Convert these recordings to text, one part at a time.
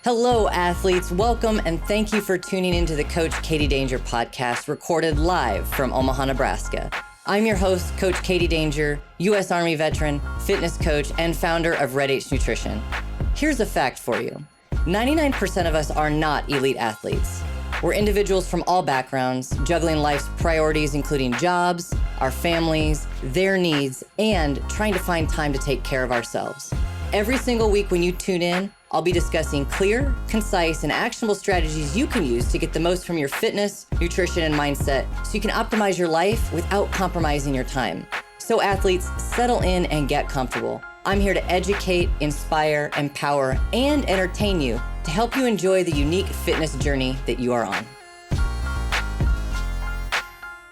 Hello, athletes. Welcome and thank you for tuning into the Coach Katie Danger podcast, recorded live from Omaha, Nebraska. I'm your host, Coach Katie Danger, U.S. Army veteran, fitness coach, and founder of Red H Nutrition. Here's a fact for you. 99% of us are not elite athletes. We're individuals from all backgrounds, juggling life's priorities, including jobs, our families, their needs, and trying to find time to take care of ourselves. Every single week when you tune in, I'll be discussing clear, concise, and actionable strategies you can use to get the most from your fitness, nutrition, and mindset so you can optimize your life without compromising your time. So athletes, settle in and get comfortable. I'm here to educate, inspire, empower, and entertain you to help you enjoy the unique fitness journey that you are on.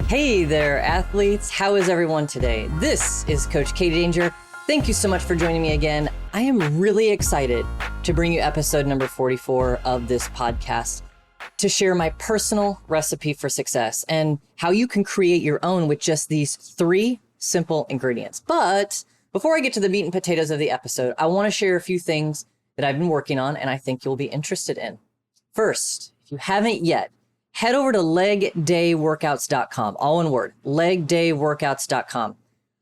Hey there, athletes. How is everyone today? This is Coach Katie Danger. Thank you so much for joining me again. I am really excited to bring you episode number 44 of this podcast to share my personal recipe for success and how you can create your own with just these 3 simple ingredients. But before I get to the meat and potatoes of the episode, I want to share a few things that I've been working on and I think you'll be interested in. First, if you haven't yet, head over to legdayworkouts.com, all one word, legdayworkouts.com.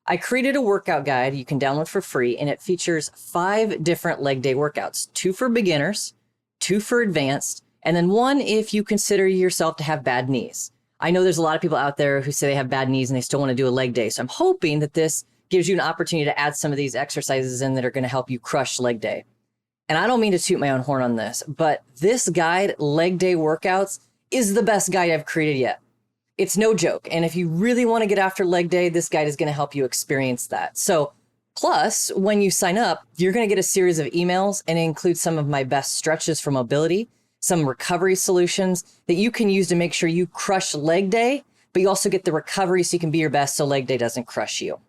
I created a workout guide you can download for free, and it features 5 different leg day workouts, 2 for beginners, 2 for advanced, and then 1 if you consider yourself to have bad knees. I know there's a lot of people out there who say they have bad knees and they still want to do a leg day. So I'm hoping that this gives you an opportunity to add some of these exercises in that are going to help you crush leg day. And I don't mean to toot my own horn on this, but this guide, Leg Day Workouts, is the best guide I've created yet. It's no joke. And if you really want to get after leg day, this guide is going to help you experience that. So plus, when you sign up, you're going to get a series of emails and include some of my best stretches for mobility, some recovery solutions that you can use to make sure you crush leg day, but you also get the recovery so you can be your best so leg day doesn't crush you.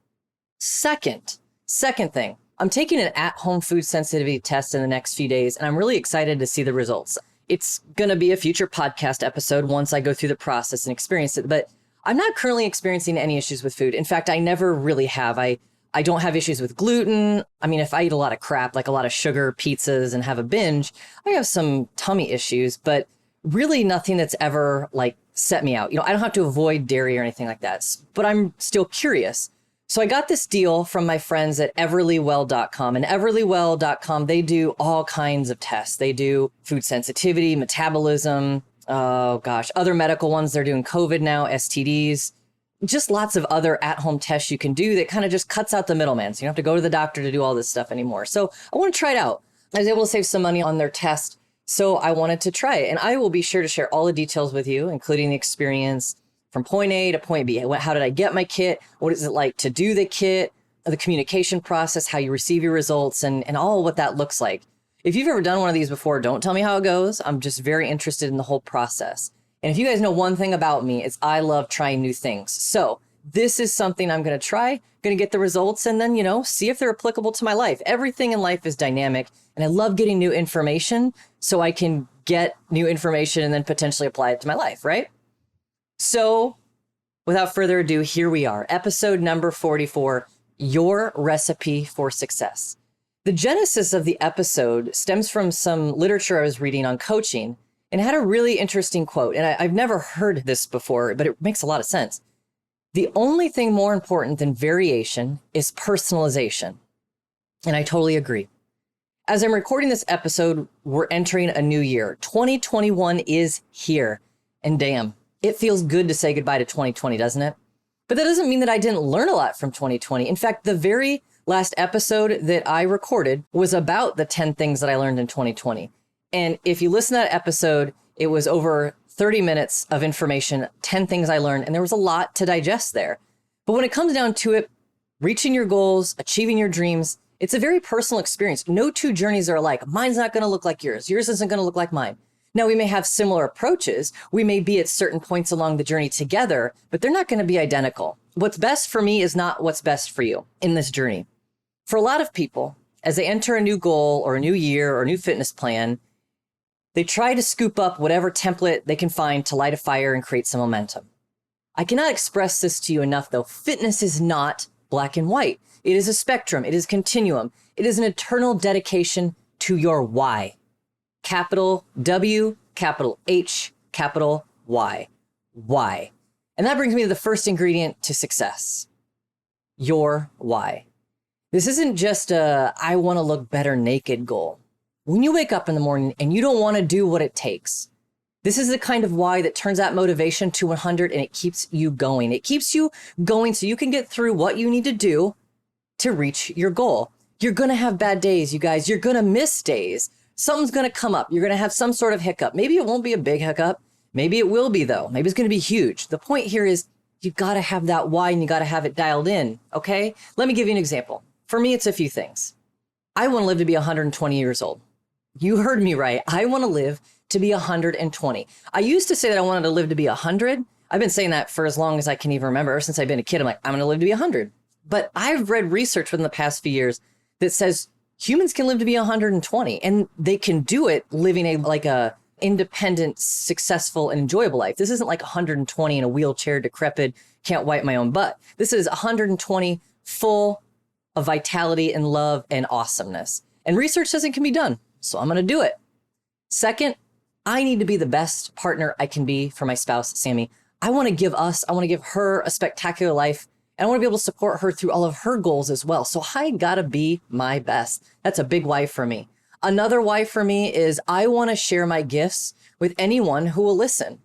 Second thing, I'm taking an at-home food sensitivity test in the next few days, and I'm really excited to see the results. It's going to be a future podcast episode once I go through the process and experience it, but I'm not currently experiencing any issues with food. In fact, I never really have. I don't have issues with gluten. I mean, if I eat a lot of crap, like a lot of sugar, pizzas, and have a binge, I have some tummy issues, but really nothing that's ever like set me out. I don't have to avoid dairy or anything like that, but I'm still curious. So I got this deal from my friends at everlywell.com, and everlywell.com, they do all kinds of tests. They do food sensitivity, metabolism, other medical ones. They're doing COVID now, STDs, just lots of other at-home tests you can do that kind of just cuts out the middleman. So you don't have to go to the doctor to do all this stuff anymore. So I want to try it out. I was able to save some money on their test, so I wanted to try it. And I will be sure to share all the details with you, including the experience from point A to point B. How did I get my kit? What is it like to do the kit? The communication process, how you receive your results, and all what that looks like. If you've ever done one of these before, don't tell me how it goes. I'm just very interested in the whole process. And if you guys know one thing about me, it's I love trying new things. So this is something I'm going to try, going to get the results, and then, see if they're applicable to my life. Everything in life is dynamic, and I love getting new information so I can get new information and then potentially apply it to my life, right? So without further ado, here we are, episode number 44, Your Recipe for Success. The genesis of the episode stems from some literature I was reading on coaching and had a really interesting quote. And I've never heard this before, but it makes a lot of sense. The only thing more important than variation is personalization. And I totally agree. As I'm recording this episode, we're entering a new year. 2021 is here. And damn, it feels good to say goodbye to 2020, doesn't it? But that doesn't mean that I didn't learn a lot from 2020. In fact, the very last episode that I recorded was about the 10 things that I learned in 2020. And if you listen to that episode, it was over 30 minutes of information, 10 things I learned, and there was a lot to digest there. But when it comes down to it, reaching your goals, achieving your dreams, it's a very personal experience. No 2 journeys are alike. Mine's not going to look like yours. Yours isn't going to look like mine. Now, we may have similar approaches. We may be at certain points along the journey together, but they're not going to be identical. What's best for me is not what's best for you in this journey. For a lot of people, as they enter a new goal or a new year or a new fitness plan, they try to scoop up whatever template they can find to light a fire and create some momentum. I cannot express this to you enough, though. Fitness is not black and white. It is a spectrum. It is a continuum. It is an eternal dedication to your why. capital W, capital H, capital Y. Why? And that brings me to the first ingredient to success. Your why. This isn't just a I want to look better naked goal. When you wake up in the morning and you don't want to do what it takes, this is the kind of why that turns that motivation to 100 and it keeps you going. It keeps you going so you can get through what you need to do to reach your goal. You're going to have bad days, you guys. You're going to miss days. Something's going to come up. You're going to have some sort of hiccup. Maybe it won't be a big hiccup. Maybe it will be, though. Maybe it's going to be huge. The point here is you got to have that why and you got to have it dialed in. Okay. Let me give you an example. For me, it's a few things. I want to live to be 120 years old. You heard me right. I want to live to be 120. I used to say that I wanted to live to be 100. I've been saying that for as long as I can even remember. Ever since I've been a kid, I'm like, I'm going to live to be 100. But I've read research within the past few years that says humans can live to be 120 and they can do it living a independent, successful, and enjoyable life. This isn't like 120 in a wheelchair, decrepit, can't wipe my own butt. This is 120 full of vitality and love and awesomeness. And research says it can be done. So I'm going to do it. Second, I need to be the best partner I can be for my spouse, Sammy. I want to give her a spectacular life. And I want to be able to support her through all of her goals as well. So I got to be my best. That's a big why for me. Another why for me is I want to share my gifts with anyone who will listen.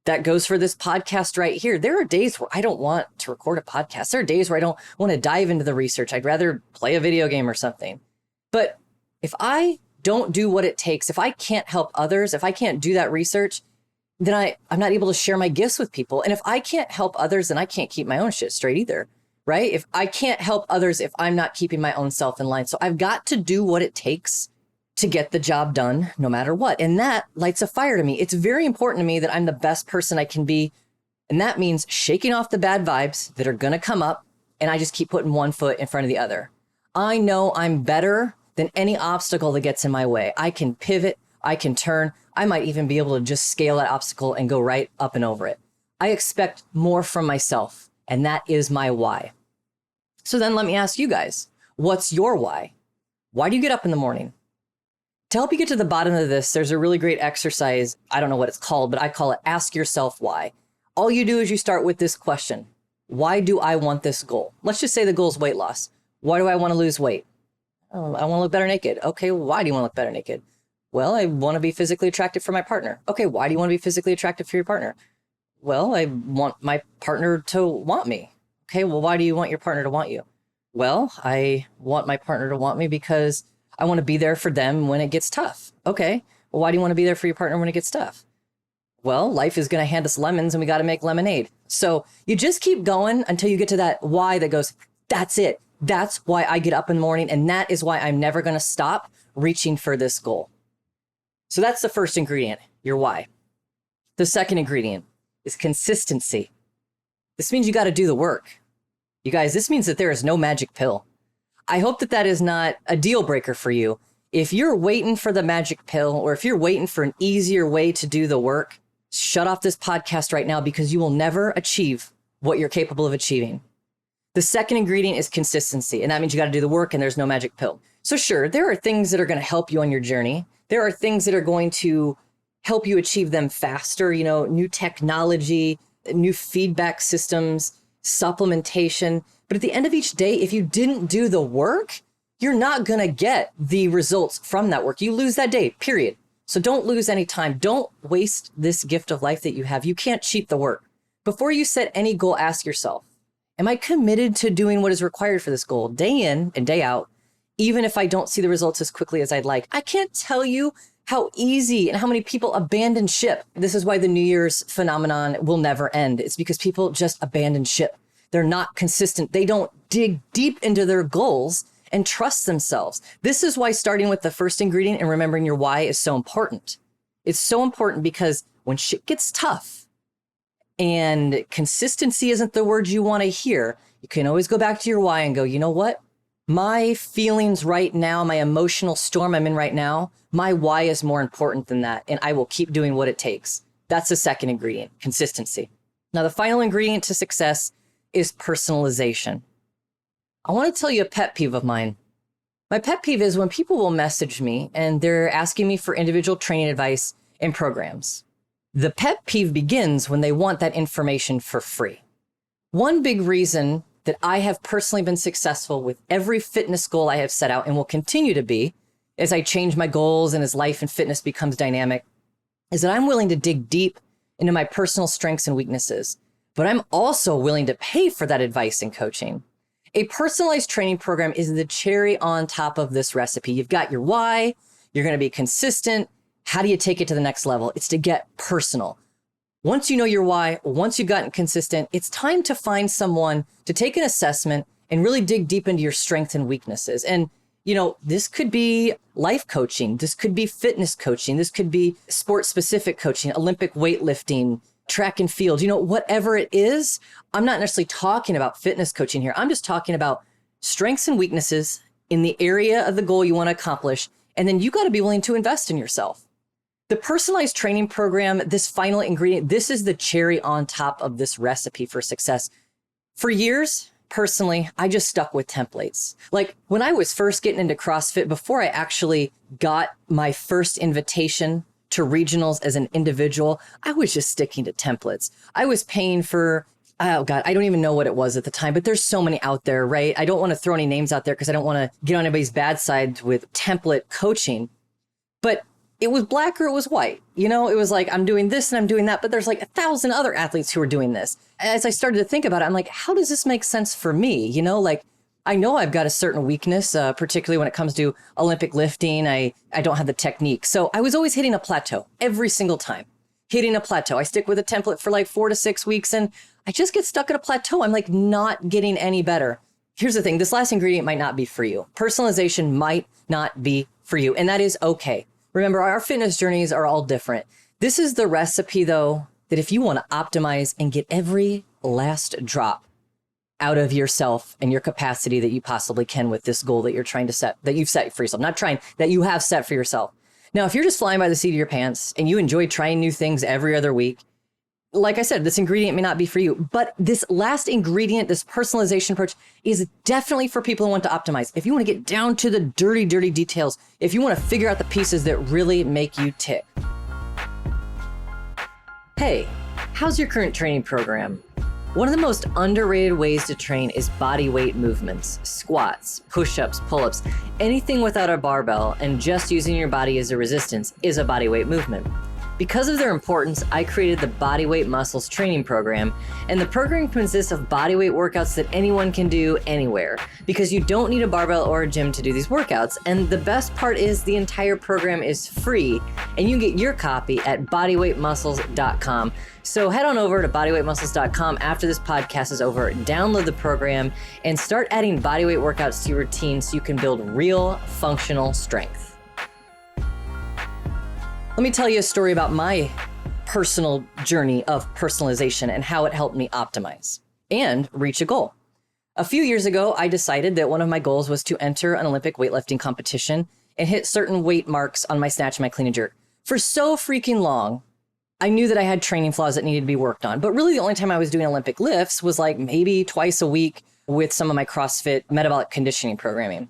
That goes for this podcast right here. There are days where I don't want to record a podcast. There are days where I don't want to dive into the research. I'd rather play a video game or something. But if I don't do what it takes, if I can't help others, if I can't do that research, then I'm not able to share my gifts with people. And if I can't help others, then I can't keep my own shit straight either, right? If I can't help others, if I'm not keeping my own self in line. So I've got to do what it takes to get the job done no matter what. And that lights a fire to me. It's very important to me that I'm the best person I can be. And that means shaking off the bad vibes that are going to come up. And I just keep putting one foot in front of the other. I know I'm better than any obstacle that gets in my way. I can pivot. I can turn. I might even be able to just scale that obstacle and go right up and over it. I expect more from myself. And that is my why. So then let me ask you guys, what's your why? Why do you get up in the morning? To help you get to the bottom of this, there's a really great exercise. I don't know what it's called, but I call it Ask Yourself Why. All you do is you start with this question. Why do I want this goal? Let's just say the goal is weight loss. Why do I want to lose weight? Oh, I want to look better naked. Okay, well, why do you want to look better naked? Well, I want to be physically attractive for my partner. Okay, why do you want to be physically attractive for your partner? Well, I want my partner to want me. Okay, well, why do you want your partner to want you? Well, I want my partner to want me because I want to be there for them when it gets tough. Okay, well, why do you want to be there for your partner when it gets tough? Well, life is going to hand us lemons and we got to make lemonade. So you just keep going until you get to that why that goes, that's it. That's why I get up in the morning. And that is why I'm never going to stop reaching for this goal. So that's the first ingredient, your why. The second ingredient is consistency. This means you got to do the work. You guys, this means that there is no magic pill. I hope that that is not a deal breaker for you. If you're waiting for the magic pill, or if you're waiting for an easier way to do the work, shut off this podcast right now because you will never achieve what you're capable of achieving. The second ingredient is consistency, and that means you got to do the work and there's no magic pill. So sure, there are things that are going to help you on your journey. There are things that are going to help you achieve them faster, new technology, new feedback systems, supplementation. But at the end of each day, if you didn't do the work, you're not going to get the results from that work. You lose that day, period. So don't lose any time. Don't waste this gift of life that you have. You can't cheat the work. Before you set any goal, ask yourself, am I committed to doing what is required for this goal day in and day out, even if I don't see the results as quickly as I'd like? I can't tell you how easy and how many people abandon ship. This is why the New Year's phenomenon will never end. It's because people just abandon ship. They're not consistent. They don't dig deep into their goals and trust themselves. This is why starting with the first ingredient and remembering your why is so important. It's so important because when shit gets tough and consistency isn't the word you want to hear, you can always go back to your why and go, you know what? My feelings right now, my emotional storm I'm in right now, my why is more important than that. And I will keep doing what it takes. That's the second ingredient, consistency. Now, the final ingredient to success is personalization. I want to tell you a pet peeve of mine. My pet peeve is when people will message me and they're asking me for individual training advice and programs. The pet peeve begins when they want that information for free. One big reason that I have personally been successful with every fitness goal I have set out and will continue to be as I change my goals and as life and fitness becomes dynamic is that I'm willing to dig deep into my personal strengths and weaknesses, but I'm also willing to pay for that advice and coaching. A personalized training program is the cherry on top of this recipe. You've got your why, you're going to be consistent. How do you take it to the next level? It's to get personal. Once you know your why, once you've gotten consistent, it's time to find someone to take an assessment and really dig deep into your strengths and weaknesses. And, this could be life coaching. This could be fitness coaching. This could be sport specific coaching, Olympic weightlifting, track and field, whatever it is. I'm not necessarily talking about fitness coaching here. I'm just talking about strengths and weaknesses in the area of the goal you want to accomplish. And then you got to be willing to invest in yourself. The personalized training program, this final ingredient, this is the cherry on top of this recipe for success. For years, personally, I just stuck with templates. Like when I was first getting into CrossFit, before I actually got my first invitation to regionals as an individual, I was just sticking to templates. I was paying for, oh God, I don't even know what it was at the time, but there's so many out there, right? I don't want to throw any names out there because I don't want to get on anybody's bad side with template coaching, but it was black or it was white. It was like, I'm doing this and I'm doing that, but there's like 1,000 other athletes who are doing this. As I started to think about it, I'm like, how does this make sense for me? I know I've got a certain weakness, particularly when it comes to Olympic lifting. I don't have the technique. So I was always hitting a plateau every single time, hitting a plateau. I stick with a template for like 4 to 6 weeks and I just get stuck at a plateau. I'm like not getting any better. Here's the thing. This last ingredient might not be for you. Personalization might not be for you. And that is okay. Remember, our fitness journeys are all different. This is the recipe, though, that if you want to optimize and get every last drop out of yourself and your capacity that you possibly can with this goal that you're trying to set, that you've set for yourself, not trying, that you have set for yourself. Now, if you're just flying by the seat of your pants and you enjoy trying new things every other week, like I said, this ingredient may not be for you, but this last ingredient, this personalization approach is definitely for people who want to optimize. If you want to get down to the dirty, dirty details, if you want to figure out the pieces that really make you tick. Hey, how's your current training program? One of the most underrated ways to train is body weight movements, squats, push-ups, pull-ups, anything without a barbell and just using your body as a resistance is a body weight movement. Because of their importance, I created the Bodyweight Muscles training program, and the program consists of bodyweight workouts that anyone can do anywhere, because you don't need a barbell or a gym to do these workouts. And the best part is the entire program is free, and you can get your copy at bodyweightmuscles.com. So head on over to bodyweightmuscles.com after this podcast is over, download the program, and start adding bodyweight workouts to your routine so you can build real functional strength. Let me tell you a story about my personal journey of personalization and how it helped me optimize and reach a goal. A few years ago, I decided that one of my goals was to enter an Olympic weightlifting competition and hit certain weight marks on my snatch and my clean and jerk. For so freaking long, I knew that I had training flaws that needed to be worked on. But really the only time I was doing Olympic lifts was like maybe twice a week with some of my CrossFit metabolic conditioning programming.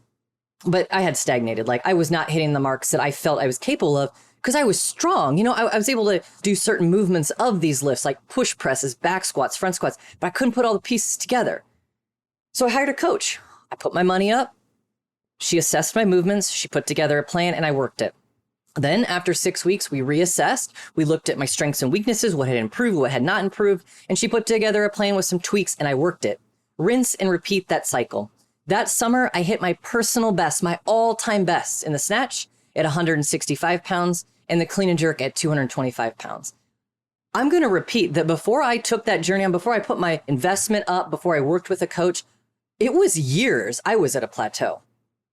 But I had stagnated. Like I was not hitting the marks that I felt I was capable of, because I was strong. I was able to do certain movements of these lifts, like push presses, back squats, front squats, but I couldn't put all the pieces together. So I hired a coach. I put my money up. She assessed my movements. She put together a plan and I worked it. Then after 6 weeks, we reassessed. We looked at my strengths and weaknesses, what had improved, what had not improved. And she put together a plan with some tweaks and I worked it. Rinse and repeat that cycle. That summer, I hit my personal best, my all-time best in the snatch at 165 pounds and the clean and jerk at 225 pounds. I'm going to repeat that before I took that journey on, before I put my investment up, before I worked with a coach, it was years I was at a plateau.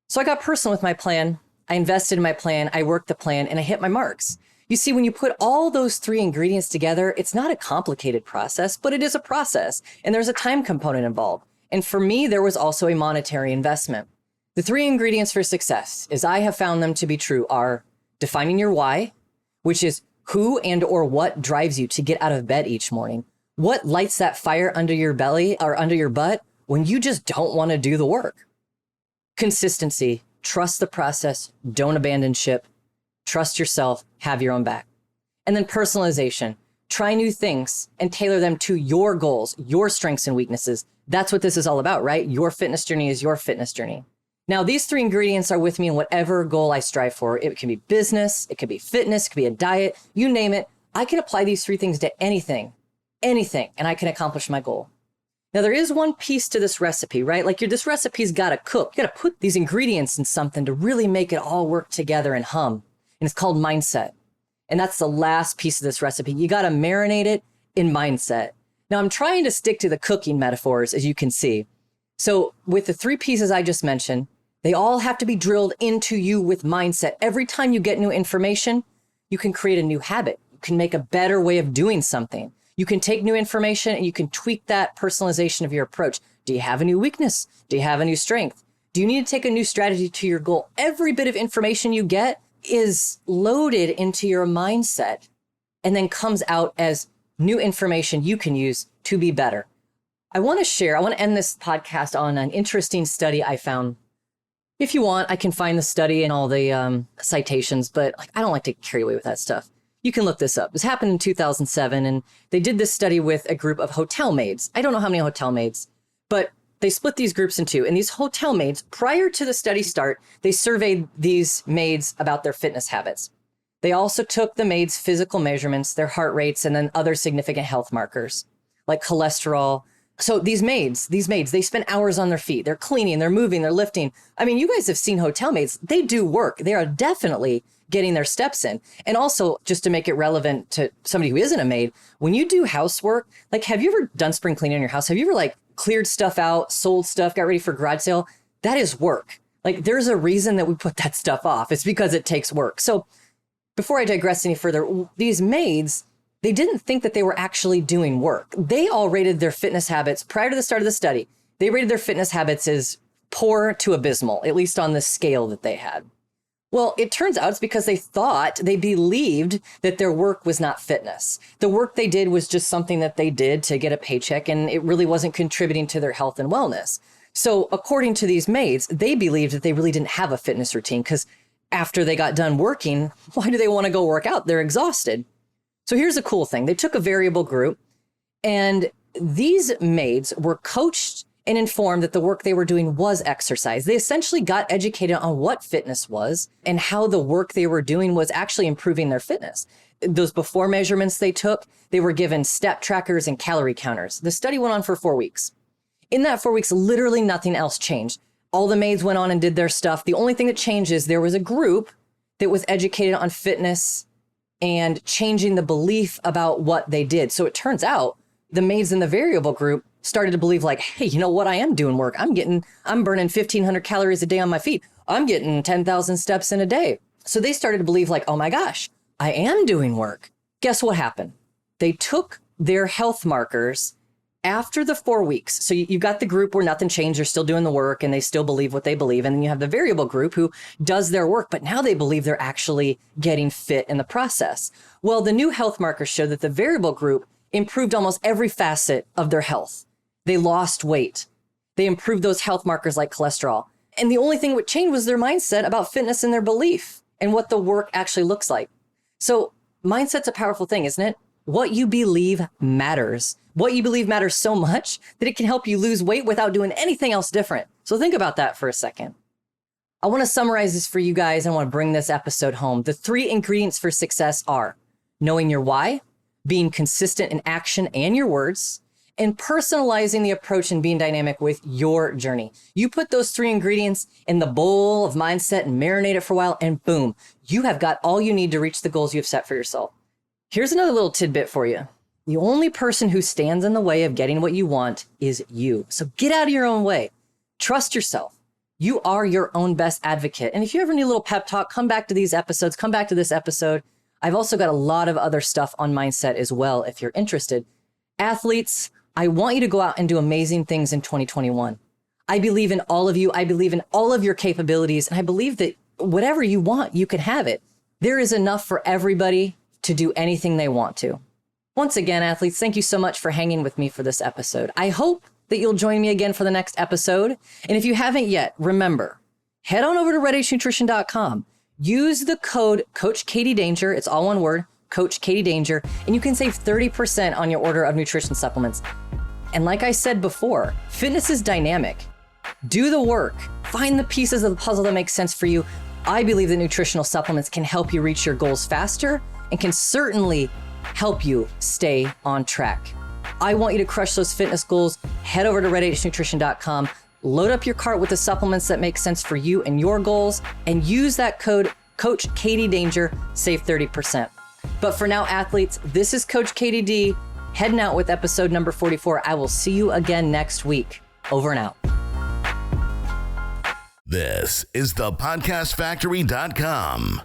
So I got personal with my plan. I invested in my plan. I worked the plan and I hit my marks. You see, when you put all those 3 ingredients together, it's not a complicated process, but it is a process and there's a time component involved. And for me, there was also a monetary investment. The 3 ingredients for success, as I have found them to be true, are defining your why, which is who and or what drives you to get out of bed each morning. What lights that fire under your belly or under your butt when you just don't want to do the work? Consistency, trust the process, don't abandon ship, trust yourself, have your own back. And then personalization, try new things and tailor them to your goals, your strengths and weaknesses. That's what this is all about, right? Your fitness journey is your fitness journey. Now, these 3 ingredients are with me in whatever goal I strive for. It can be business, it could be fitness, it could be a diet, you name it. I can apply these 3 things to anything, and I can accomplish my goal. Now, there is one piece to this recipe, right? Like this recipe's got to cook. You got to put these ingredients in something to really make it all work together and hum. And it's called mindset. And that's the last piece of this recipe. You got to marinate it in mindset. Now, I'm trying to stick to the cooking metaphors, as you can see. So with the 3 pieces I just mentioned, they all have to be drilled into you with mindset. Every time you get new information, you can create a new habit. You can make a better way of doing something. You can take new information and you can tweak that personalization of your approach. Do you have a new weakness? Do you have a new strength? Do you need to take a new strategy to your goal? Every bit of information you get is loaded into your mindset and then comes out as new information you can use to be better. I want to end this podcast on an interesting study I found. If you want, I can find the study and all the citations, but I don't like to carry away with that stuff. You can look this up. This happened in 2007, and they did this study with a group of hotel maids. I don't know how many hotel maids, but they split these groups in 2. And these hotel maids, prior to the study start, they surveyed these maids about their fitness habits. They also took the maids' physical measurements, their heart rates, and then other significant health markers like cholesterol. So these maids, they spend hours on their feet. They're cleaning, they're moving, they're lifting. I mean, you guys have seen hotel maids. They do work. They are definitely getting their steps in. And also, just to make it relevant to somebody who isn't a maid, when you do housework, have you ever done spring cleaning in your house? Have you ever cleared stuff out, sold stuff, got ready for garage sale? That is work. There's a reason that we put that stuff off. It's because it takes work. So before I digress any further, these maids, they didn't think that they were actually doing work. They all rated their fitness habits prior to the start of the study. They rated their fitness habits as poor to abysmal, at least on the scale that they had. Well, it turns out it's because they believed that their work was not fitness. The work they did was just something that they did to get a paycheck, and it really wasn't contributing to their health and wellness. So according to these maids, they believed that they really didn't have a fitness routine because after they got done working, why do they want to go work out? They're exhausted. So here's a cool thing. They took a variable group, and these maids were coached and informed that the work they were doing was exercise. They essentially got educated on what fitness was and how the work they were doing was actually improving their fitness. Those before measurements they took, they were given step trackers and calorie counters. The study went on for 4 weeks. In that 4 weeks, literally nothing else changed. All the maids went on and did their stuff. The only thing that changed is there was a group that was educated on fitness and changing the belief about what they did. So it turns out the maids in the variable group started to believe hey, you know what? I am doing work. I'm burning 1,500 calories a day on my feet. I'm getting 10,000 steps in a day. So they started to believe oh my gosh, I am doing work. Guess what happened? They took their health markers after the 4 weeks. So you've got the group where nothing changed. They're still doing the work and they still believe what they believe. And then you have the variable group who does their work, but now they believe they're actually getting fit in the process. Well, the new health markers show that the variable group improved almost every facet of their health. They lost weight. They improved those health markers like cholesterol. And the only thing that changed was their mindset about fitness and their belief and what the work actually looks like. So mindset's a powerful thing, isn't it? What you believe matters. What you believe matters so much that it can help you lose weight without doing anything else different. So think about that for a second. I want to summarize this for you guys and I want to bring this episode home. The 3 ingredients for success are knowing your why, being consistent in action and your words, and personalizing the approach and being dynamic with your journey. You put those 3 ingredients in the bowl of mindset and marinate it for a while, and boom, you have got all you need to reach the goals you've set for yourself. Here's another little tidbit for you. The only person who stands in the way of getting what you want is you. So get out of your own way. Trust yourself. You are your own best advocate. And if you ever need a little pep talk, come back to these episodes, come back to this episode. I've also got a lot of other stuff on mindset as well if you're interested. Athletes, I want you to go out and do amazing things in 2021. I believe in all of you. I believe in all of your capabilities. And I believe that whatever you want, you can have it. There is enough for everybody to do anything they want to. Once again, athletes, thank you so much for hanging with me for this episode. I hope that you'll join me again for the next episode. And if you haven't yet, remember, head on over to redhnutrition.com. Use the code Coach Katie Danger. It's all one word, Coach Katie Danger, and you can save 30% on your order of nutrition supplements. And like I said before, fitness is dynamic. Do the work. Find the pieces of the puzzle that make sense for you. I believe that nutritional supplements can help you reach your goals faster and can certainly help you stay on track. I want you to crush those fitness goals. Head over to redhnutrition.com. Load up your cart with the supplements that make sense for you and your goals, and use that code Coach Katie Danger, save 30%. But for now, athletes, this is Coach Katie D, heading out with episode number 44. I will see you again next week. Over and out. This is thepodcastfactory.com.